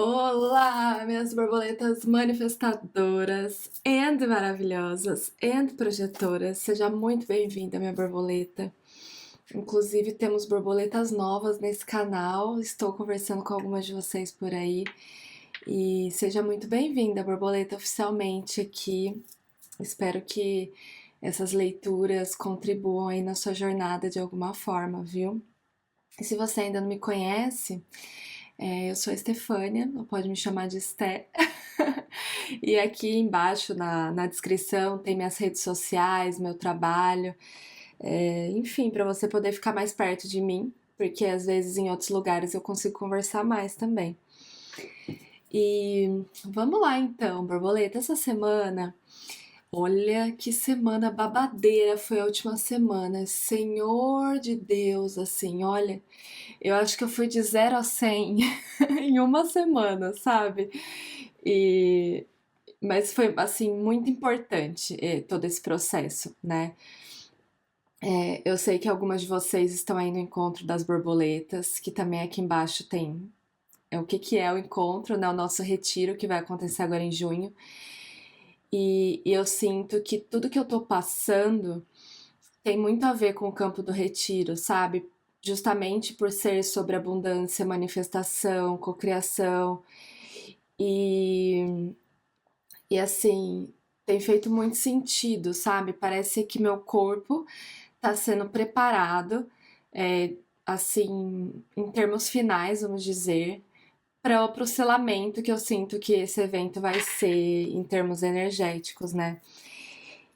Olá, minhas borboletas manifestadoras and maravilhosas and projetoras. Seja muito bem-vinda, minha borboleta. Inclusive, temos borboletas novas nesse canal. Estou conversando com algumas de vocês por aí. E seja muito bem-vinda, borboleta, oficialmente aqui. Espero que essas leituras contribuam aí na sua jornada de alguma forma, viu? E se você ainda não me conhece, eu sou a Estefânia, pode me chamar de Esté. E aqui embaixo na descrição tem minhas redes sociais, meu trabalho, enfim, para você poder ficar mais perto de mim, porque às vezes em outros lugares eu consigo conversar mais também. E vamos lá então, borboleta, essa semana. Olha que semana babadeira foi a última semana. Senhor de Deus, assim, olha, eu acho que eu fui de 0 a 100 em uma semana, sabe? E mas foi assim muito importante todo esse processo, né? Eu sei que algumas de vocês estão aí no encontro das borboletas, que também aqui embaixo tem o que que é o encontro, né? O nosso retiro que vai acontecer agora em junho. E eu sinto que tudo que eu tô passando tem muito a ver com o campo do retiro, sabe? Justamente por ser sobre abundância, manifestação, cocriação. E, e assim, tem feito muito sentido, sabe? Parece que meu corpo tá sendo preparado, é, assim, em termos finais, vamos dizer, para o selamento que eu sinto que esse evento vai ser em termos energéticos, né?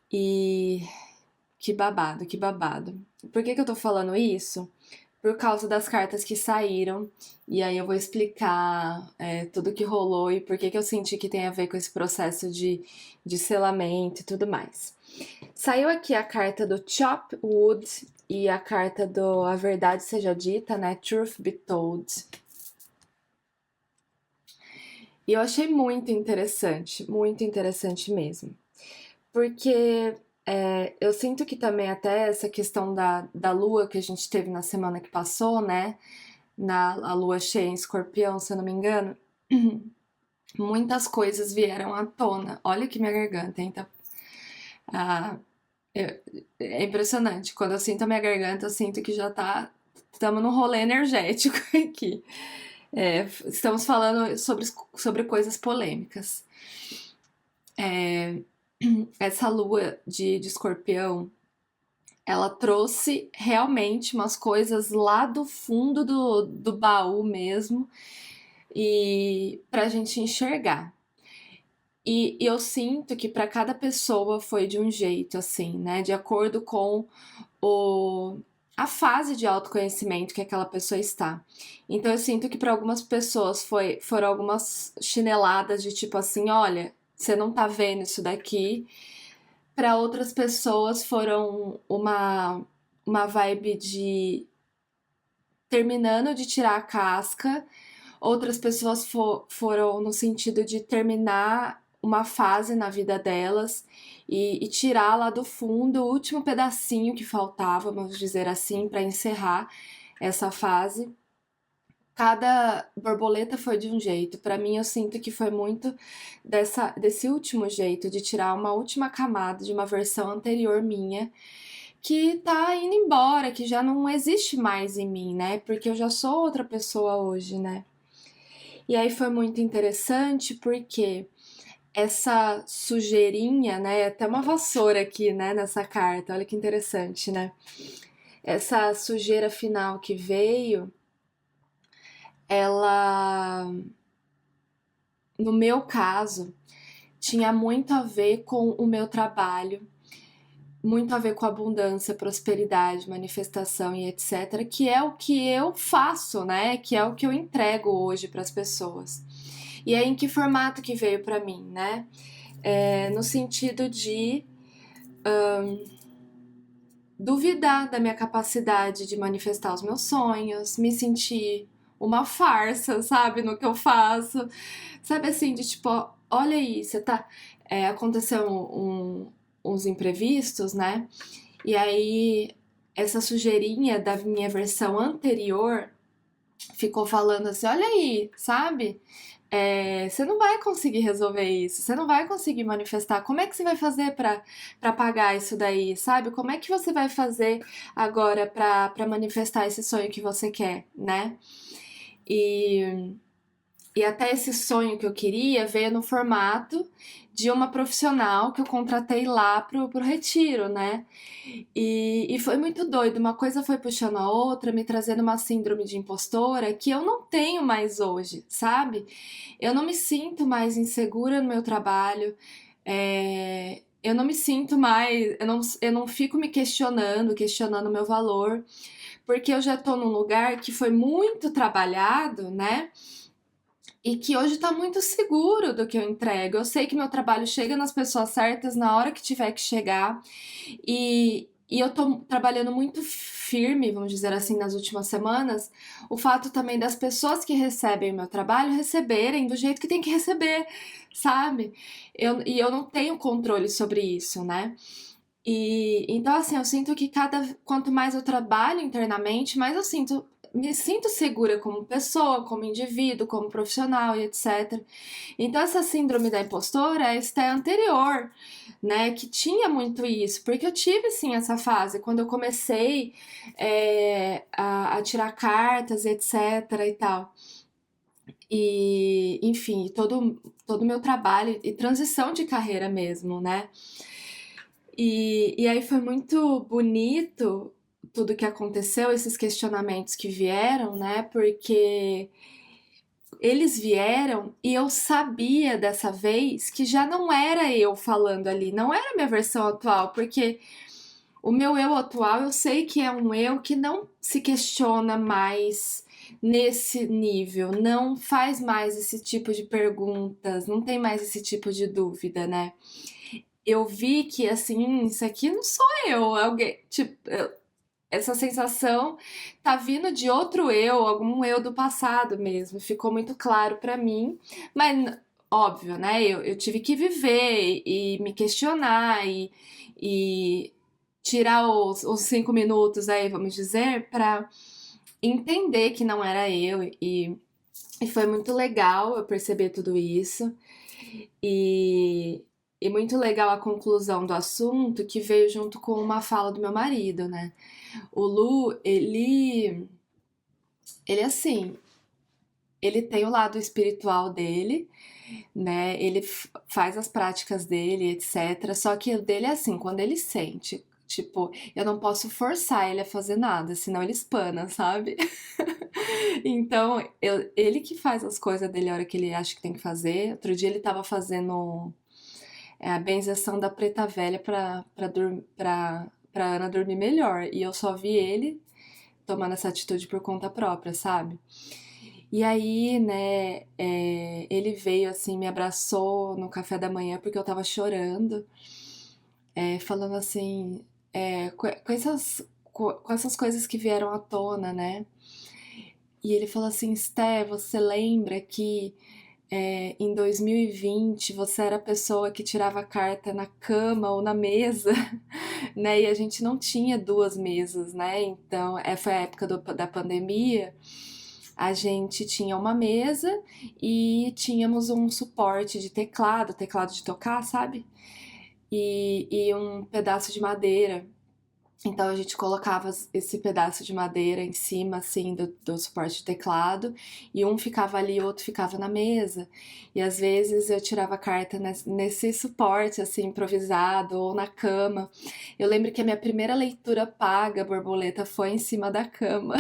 E que babado, que babado. Por que que eu tô falando isso? Por causa das cartas que saíram, e aí eu vou explicar tudo que rolou e por que que eu senti que tem a ver com esse processo de selamento e tudo mais. Saiu aqui a carta do Chop Wood e a carta do A Verdade Seja Dita, né? Truth Be Told. E eu achei muito interessante mesmo. Porque eu sinto que também até essa questão da lua que a gente teve na semana que passou, né? A lua cheia em escorpião, se eu não me engano, muitas coisas vieram à tona. Olha que minha garganta, hein? Ah, é impressionante. Quando eu sinto a minha garganta, eu sinto que já tá. Estamos num rolê energético aqui. Estamos falando sobre coisas polêmicas. Essa lua de escorpião, ela trouxe realmente umas coisas lá do fundo do baú mesmo e pra gente enxergar. E eu sinto que para cada pessoa foi de um jeito, assim, né? De acordo com o, a fase de autoconhecimento que aquela pessoa está. Então eu sinto que para algumas pessoas foram algumas chineladas de tipo assim, olha, você não tá vendo isso daqui. Para outras pessoas foram uma vibe de terminando de tirar a casca, outras pessoas foram no sentido de terminar uma fase na vida delas e tirar lá do fundo o último pedacinho que faltava, vamos dizer assim, para encerrar essa fase. Cada borboleta foi de um jeito. Para mim, eu sinto que foi muito desse último jeito, de tirar uma última camada de uma versão anterior minha, que tá indo embora, que já não existe mais em mim, né? Porque eu já sou outra pessoa hoje, né? E aí foi muito interessante porque essa sujeirinha, né? Até uma vassoura aqui, né? Nessa carta, olha que interessante, né? Essa sujeira final que veio, ela, no meu caso, tinha muito a ver com o meu trabalho, muito a ver com abundância, prosperidade, manifestação e etc, que é o que eu faço, né? Que é o que eu entrego hoje para as pessoas. E aí em que formato que veio para mim, né? No sentido de duvidar da minha capacidade de manifestar os meus sonhos, me sentir uma farsa, sabe, no que eu faço. Sabe assim, de tipo, olha aí, você tá. Aconteceu uns imprevistos, né? E aí, essa sujeirinha da minha versão anterior ficou falando assim: olha aí, sabe? você não vai conseguir resolver isso, você não vai conseguir manifestar. Como é que você vai fazer para pagar isso daí, sabe? Como é que você vai fazer agora para manifestar esse sonho que você quer, né? E e até esse sonho que eu queria veio no formato de uma profissional que eu contratei lá pro retiro, né? E foi muito doido. Uma coisa foi puxando a outra, me trazendo uma síndrome de impostora que eu não tenho mais hoje, sabe? Eu não me sinto mais insegura no meu trabalho. Eu não me sinto mais. Eu não fico me questionando o meu valor, porque eu já tô num lugar que foi muito trabalhado, né? E que hoje tá muito seguro do que eu entrego. Eu sei que meu trabalho chega nas pessoas certas na hora que tiver que chegar. E eu tô trabalhando muito firme, vamos dizer assim, nas últimas semanas, o fato também das pessoas que recebem o meu trabalho receberem do jeito que tem que receber, sabe? E eu não tenho controle sobre isso, né? E então assim, eu sinto que quanto mais eu trabalho internamente, mais eu me sinto segura como pessoa, como indivíduo, como profissional e etc. Então essa síndrome da impostora é esta anterior, né, que tinha muito isso, porque eu tive sim essa fase quando eu comecei a tirar cartas, etc. e tal. E, enfim, todo o meu trabalho e transição de carreira mesmo, né? E aí foi muito bonito tudo que aconteceu, esses questionamentos que vieram, né? Porque eles vieram e eu sabia dessa vez que já não era eu falando ali, não era a minha versão atual, porque o meu eu atual eu sei que é um eu que não se questiona mais nesse nível, não faz mais esse tipo de perguntas, não tem mais esse tipo de dúvida, né? Eu vi que assim, isso aqui não sou eu, alguém, tipo, essa sensação tá vindo de outro eu, algum eu do passado mesmo. Ficou muito claro pra mim, mas óbvio, né? Eu tive que viver e me questionar e tirar os 5 minutos aí, vamos dizer, pra entender que não era eu e foi muito legal eu perceber tudo isso. E, e muito legal a conclusão do assunto que veio junto com uma fala do meu marido, né? O Lu, ele assim, ele tem o lado espiritual dele, né? Ele faz as práticas dele, etc. Só que o dele é assim, quando ele sente, tipo, eu não posso forçar ele a fazer nada, senão ele espana, sabe? Então, ele que faz as coisas dele a hora que ele acha que tem que fazer. Outro dia ele tava fazendo a benzeção da preta velha pra Ana dormir melhor. E eu só vi ele tomando essa atitude por conta própria, sabe? E aí, né, ele veio assim, me abraçou no café da manhã porque eu tava chorando, falando assim, com essas coisas que vieram à tona, né? E ele falou assim, Sté, você lembra que em 2020 você era a pessoa que tirava a carta na cama ou na mesa, né? E a gente não tinha duas mesas, né? Então, foi a época da pandemia. A gente tinha uma mesa e tínhamos um suporte de teclado de tocar, sabe? E um pedaço de madeira. Então a gente colocava esse pedaço de madeira em cima, assim, do suporte de teclado, e um ficava ali, o outro ficava na mesa. E às vezes eu tirava carta nesse suporte, assim, improvisado, ou na cama. Eu lembro que a minha primeira leitura paga, borboleta, foi em cima da cama,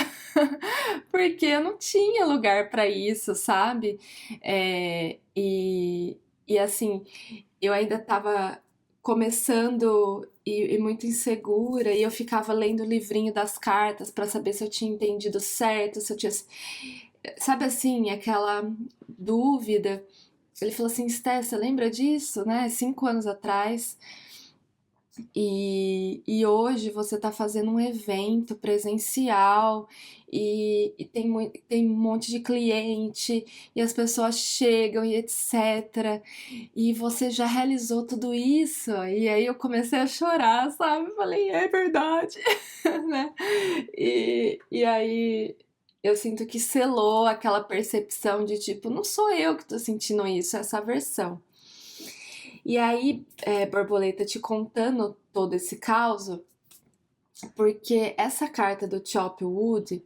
porque eu não tinha lugar para isso, sabe? E assim, eu ainda estava começando e muito insegura, e eu ficava lendo o livrinho das cartas para saber se eu tinha entendido certo, se eu tinha. Sabe assim, aquela dúvida. Ele falou assim: Sté, você lembra disso, né? 5 anos atrás. E hoje você está fazendo um evento presencial e tem um monte de cliente e as pessoas chegam e etc. E você já realizou tudo isso? E aí eu comecei a chorar, sabe? Falei, é verdade, né? E aí eu sinto que selou aquela percepção de tipo, não sou eu que tô sentindo isso, é essa versão. E aí, borboleta, te contando todo esse caos, porque essa carta do Chop Wood,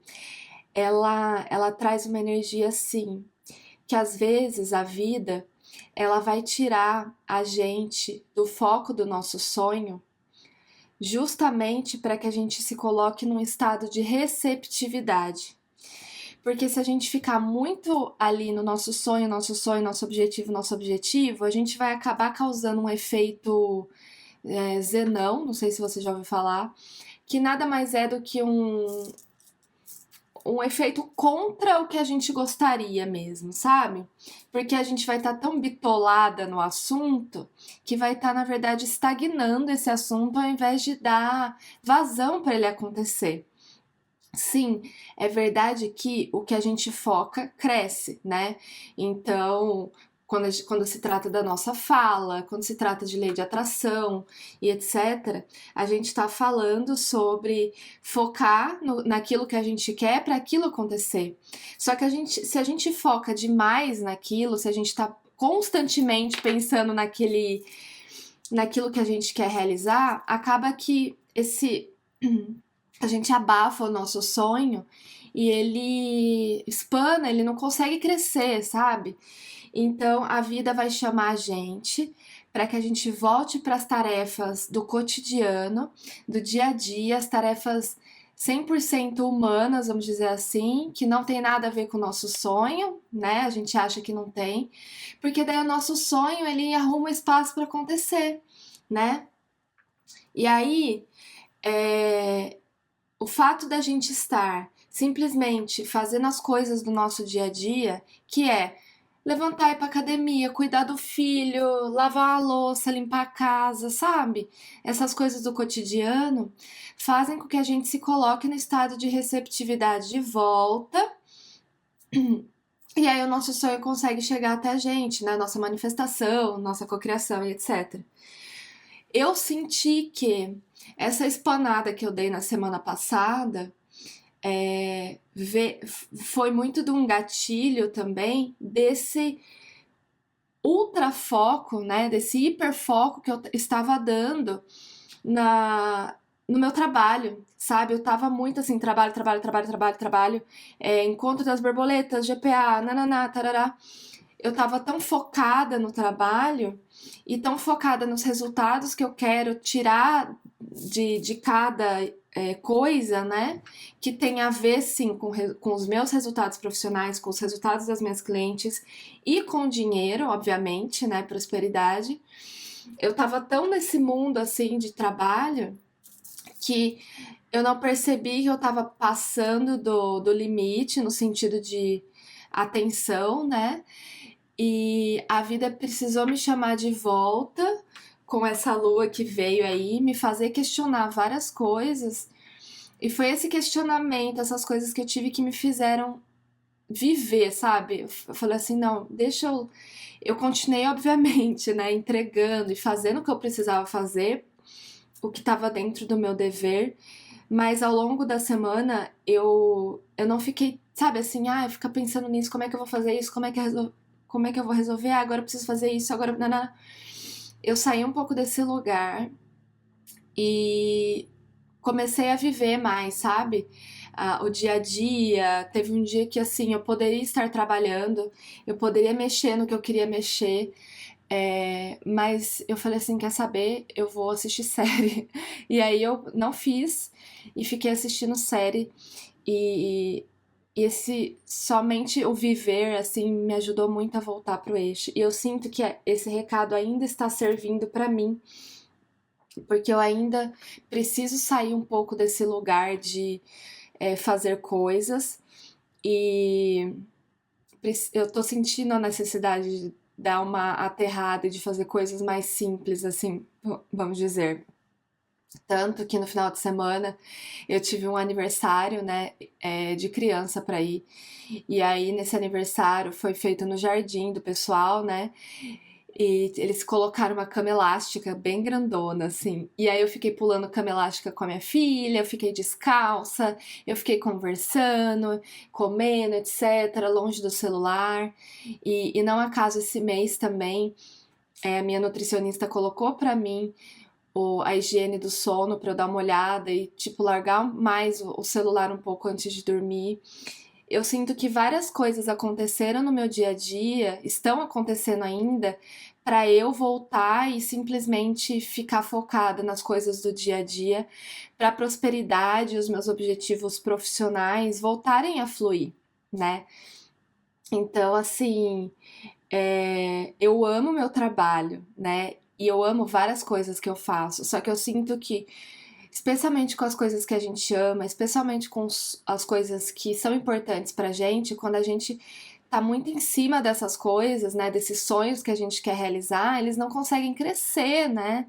ela traz uma energia assim, que às vezes a vida ela vai tirar a gente do foco do nosso sonho, justamente para que a gente se coloque num estado de receptividade. Porque se a gente ficar muito ali no nosso sonho, nosso objetivo, a gente vai acabar causando um efeito zenão, não sei se você já ouviu falar, que nada mais é do que um efeito contra o que a gente gostaria mesmo, sabe? Porque a gente vai estar tão bitolada no assunto que vai estar, na verdade, estagnando esse assunto ao invés de dar vazão para ele acontecer. Sim, é verdade que o que a gente foca cresce, né? Então, quando se trata da nossa fala, quando se trata de lei de atração e etc., a gente está falando sobre focar naquilo que a gente quer para aquilo acontecer. Só que se a gente foca demais naquilo, se a gente está constantemente pensando naquilo que a gente quer realizar, acaba que a gente abafa o nosso sonho e ele espana, ele não consegue crescer, sabe? Então a vida vai chamar a gente para que a gente volte para as tarefas do cotidiano, do dia a dia, as tarefas 100% humanas, vamos dizer assim, que não tem nada a ver com o nosso sonho, né? A gente acha que não tem, porque daí o nosso sonho ele arruma espaço para acontecer, né? E aí, é, o fato da gente estar simplesmente fazendo as coisas do nosso dia a dia, que é levantar e ir pra academia, cuidar do filho, lavar a louça, limpar a casa, sabe? Essas coisas do cotidiano fazem com que a gente se coloque no estado de receptividade de volta. E aí o nosso sonho consegue chegar até a gente, né? Nossa manifestação, nossa cocriação e etc. Eu senti que essa espanada que eu dei na semana passada foi muito de um gatilho também desse ultrafoco, né? Desse hiperfoco que eu estava dando na no meu trabalho, sabe? Eu tava muito assim, trabalho, encontro das borboletas, GPA, nananá, tarará. Eu tava tão focada no trabalho e tão focada nos resultados que eu quero tirar de cada coisa, né? Que tem a ver, sim, com os meus resultados profissionais, com os resultados das minhas clientes e com dinheiro, obviamente, né? Prosperidade. Eu tava tão nesse mundo, assim, de trabalho que eu não percebi que eu tava passando do limite no sentido de atenção, né? E a vida precisou me chamar de volta com essa lua que veio aí, me fazer questionar várias coisas. E foi esse questionamento, essas coisas que eu tive que me fizeram viver, sabe? Eu falei assim, não, deixa eu. Eu continuei, obviamente, né, entregando e fazendo o que eu precisava fazer, o que estava dentro do meu dever, mas ao longo da semana eu não fiquei, sabe, assim, fica pensando nisso, como é que eu vou fazer isso, como é que eu vou resolver, agora eu preciso fazer isso, agora. Não. Eu saí um pouco desse lugar e comecei a viver mais, sabe? O dia a dia. Teve um dia que, assim, eu poderia estar trabalhando, eu poderia mexer no que eu queria mexer, mas eu falei assim, quer saber? Eu vou assistir série. E aí eu não fiz e fiquei assistindo série e, e esse somente o viver assim me ajudou muito a voltar pro eixo. E eu sinto que esse recado ainda está servindo para mim, porque eu ainda preciso sair um pouco desse lugar de fazer coisas e eu tô sentindo a necessidade de dar uma aterrada e de fazer coisas mais simples, assim, vamos dizer. Tanto que no final de semana eu tive um aniversário, né, de criança para ir. E aí nesse aniversário foi feito no jardim do pessoal, né? E eles colocaram uma cama elástica bem grandona, assim. E aí eu fiquei pulando cama elástica com a minha filha, eu fiquei descalça, eu fiquei conversando, comendo, etc., longe do celular. E não acaso esse mês também, a minha nutricionista colocou pra mim a higiene do sono pra eu dar uma olhada e, tipo, largar mais o celular um pouco antes de dormir. Eu sinto que várias coisas aconteceram no meu dia a dia, estão acontecendo ainda, para eu voltar e simplesmente ficar focada nas coisas do dia a dia, para a prosperidade e os meus objetivos profissionais voltarem a fluir, né? Então, assim, eu amo meu trabalho, né? E eu amo várias coisas que eu faço, só que eu sinto que especialmente com as coisas que a gente ama, especialmente com as coisas que são importantes pra gente, quando a gente tá muito em cima dessas coisas, né, desses sonhos que a gente quer realizar, eles não conseguem crescer, né?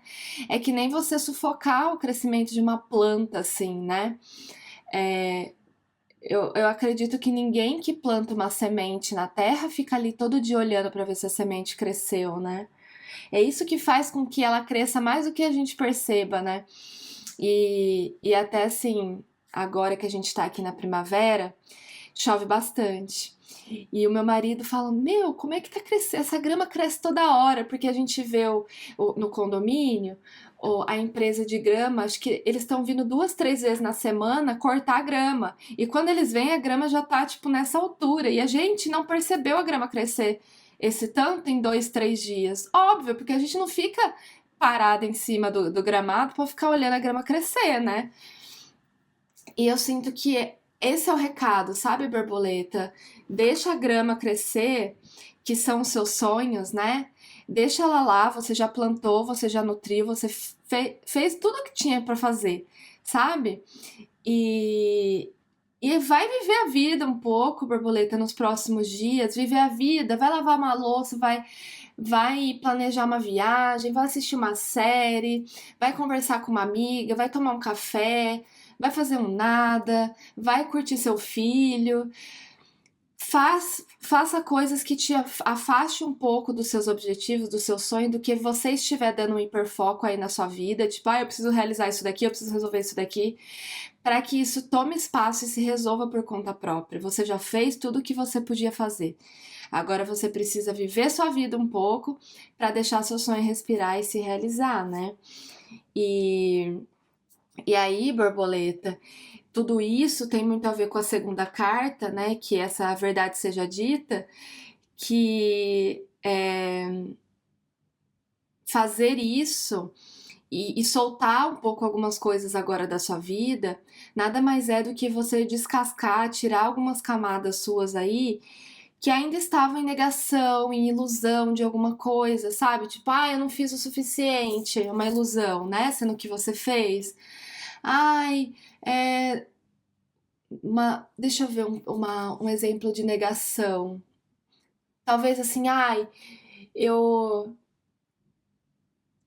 É que nem você sufocar o crescimento de uma planta, assim, né? É, eu acredito que ninguém que planta uma semente na terra fica ali todo dia olhando pra ver se a semente cresceu, né? É isso que faz com que ela cresça mais do que a gente perceba, né? E até assim, agora que a gente tá aqui na primavera, chove bastante. E o meu marido fala: Meu, como é que tá crescendo? Essa grama cresce toda hora, porque a gente vê no condomínio a empresa de grama, acho que eles estão vindo 2, 3 vezes na semana cortar a grama. E quando eles vêm, a grama já tá, tipo, nessa altura. E a gente não percebeu a grama crescer esse tanto em 2, 3 dias. Óbvio, porque a gente não fica parada em cima do gramado pra ficar olhando a grama crescer, né? E eu sinto que esse é o recado, sabe, borboleta? Deixa a grama crescer, que são os seus sonhos, né? Deixa ela lá, você já plantou, você já nutriu, você fez tudo o que tinha pra fazer, sabe? E, e vai viver a vida um pouco, borboleta, nos próximos dias. Viver a vida, vai lavar uma louça, vai planejar uma viagem, vai assistir uma série, vai conversar com uma amiga, vai tomar um café, vai fazer um nada, vai curtir seu filho. Faça coisas que te afaste um pouco dos seus objetivos, do seu sonho, do que você estiver dando um hiperfoco aí na sua vida, tipo, eu preciso realizar isso daqui, eu preciso resolver isso daqui, para que isso tome espaço e se resolva por conta própria. Você já fez tudo o que você podia fazer. Agora você precisa viver sua vida um pouco para deixar seu sonho respirar e se realizar, né? E, e aí, borboleta, tudo isso tem muito a ver com a segunda carta, né? Que essa verdade seja dita, que fazer isso e soltar um pouco algumas coisas agora da sua vida, nada mais é do que você descascar, tirar algumas camadas suas aí que ainda estavam em negação, em ilusão de alguma coisa, sabe? Tipo, eu não fiz o suficiente, é uma ilusão, né? Sendo que você fez. Ai, é, deixa eu ver um exemplo de negação. Talvez assim, eu,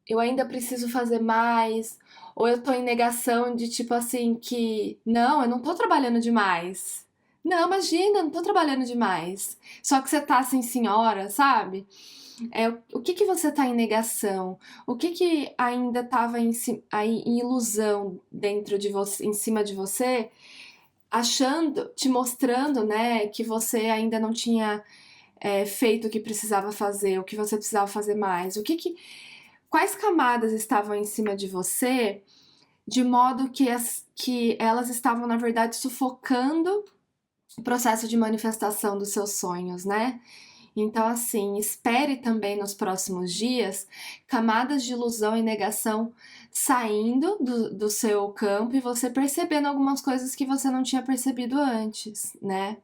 eu ainda preciso fazer mais, ou eu tô em negação de tipo assim, que não, eu não tô trabalhando demais. Não, imagina, eu não tô trabalhando demais. Só que você tá assim, senhora, sabe? O que que você tá em negação? O que que ainda tava aí em ilusão dentro de você, em cima de você, achando, te mostrando, né, que você ainda não tinha feito o que precisava fazer, o que você precisava fazer mais? Quais camadas estavam em cima de você, de modo que elas estavam, na verdade, sufocando o processo de manifestação dos seus sonhos, né? Então, assim, espere também nos próximos dias camadas de ilusão e negação saindo do seu campo e você percebendo algumas coisas que você não tinha percebido antes, né?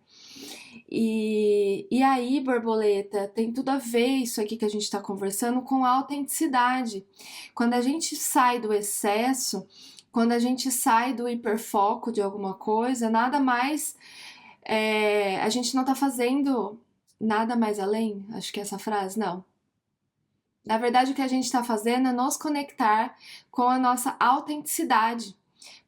E aí, borboleta, tem tudo a ver isso aqui que a gente está conversando com a autenticidade. Quando a gente sai do excesso, quando a gente sai do hiperfoco de alguma coisa, nada mais. A gente não está fazendo nada mais além, acho que é essa frase, não. Na verdade, o que a gente está fazendo é nos conectar com a nossa autenticidade.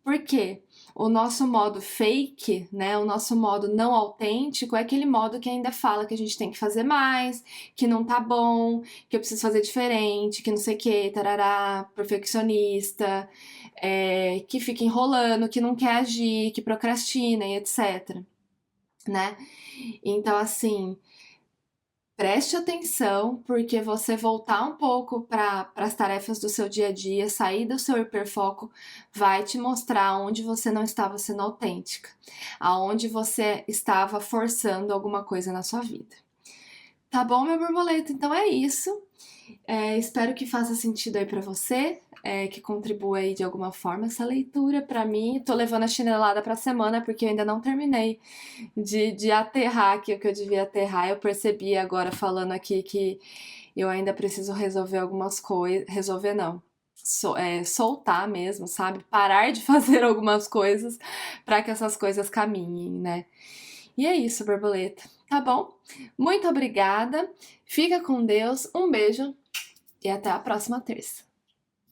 Por quê? O nosso modo fake, né, o nosso modo não autêntico é aquele modo que ainda fala que a gente tem que fazer mais, que não tá bom, que eu preciso fazer diferente, que não sei o que, tarará, perfeccionista, que fica enrolando, que não quer agir, que procrastina e etc, né? Então, assim, preste atenção, porque você voltar um pouco para as tarefas do seu dia a dia, sair do seu hiperfoco, vai te mostrar onde você não estava sendo autêntica, aonde você estava forçando alguma coisa na sua vida. Tá bom, meu borboleta? Então é isso. Espero que faça sentido aí pra você, que contribua aí de alguma forma essa leitura pra mim. Tô levando a chinelada pra semana porque eu ainda não terminei de aterrar aqui o que eu devia aterrar. Eu percebi agora falando aqui que eu ainda preciso resolver algumas coisas. Resolver não. Soltar mesmo, sabe? Parar de fazer algumas coisas para que essas coisas caminhem, né? E é isso, borboleta. Tá bom? Muito obrigada. Fica com Deus. Um beijo e até a próxima terça.